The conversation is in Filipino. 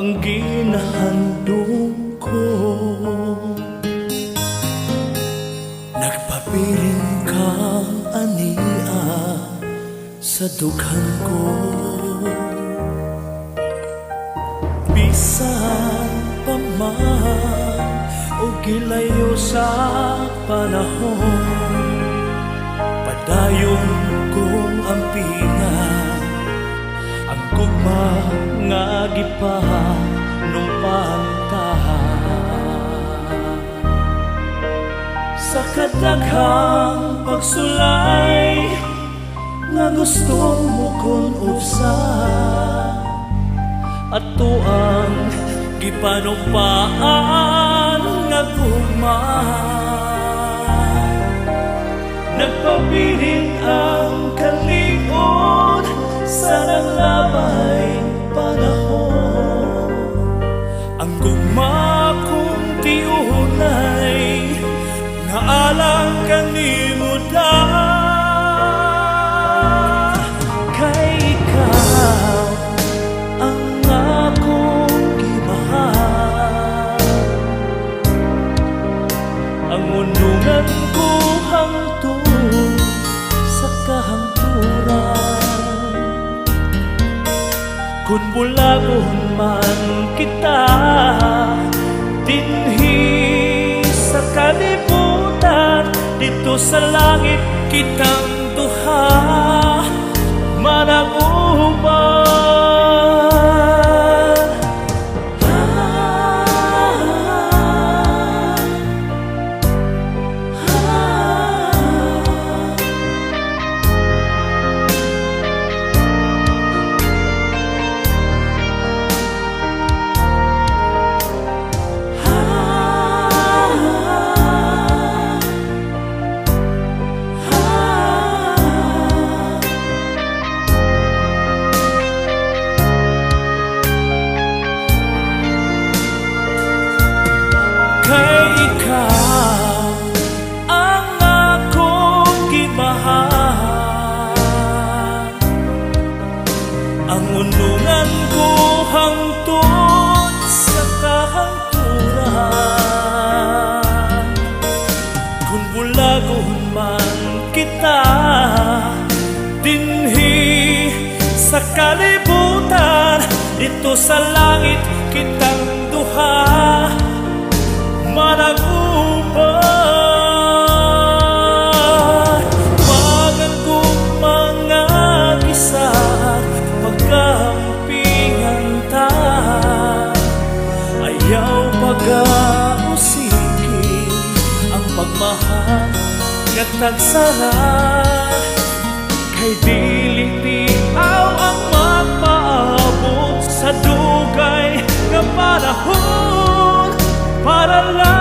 ang ginahandong ko. Nagpapiling ka ania sa dughan ko. Bisan pa man o gilayo sa panahon, padayon kong ampingan ang gugma nga gipanumpantahan. Sa kadaghang pagsulay nga gusto mo kong ufsa, ato ang gipanumpaan nga gugma. Nagpapiling ang kalingon sa naglabay panahon, ang gugma kong tiunay nga alang kanimo da. Kay ikaw ang akong gimahal, ang unungan ko hangtod sa kahangturan. Kung bulagon man kita dinhi sa kalibutan, dito sa langit kitang duha managuban. Kay ikaw ang akong gimahal, ang unungan ko hangtod sa kahangturan. Kung bulagon man kita dinhi sa kalibutan, dito sa langit kitang duha managuban. Magan kong mga kisat pagkampingan ta, ayaw pag-ausiki ang pagmahal nga tagsara. Kay dili tiaw ang magpaabot sa dugay nga panahon para lang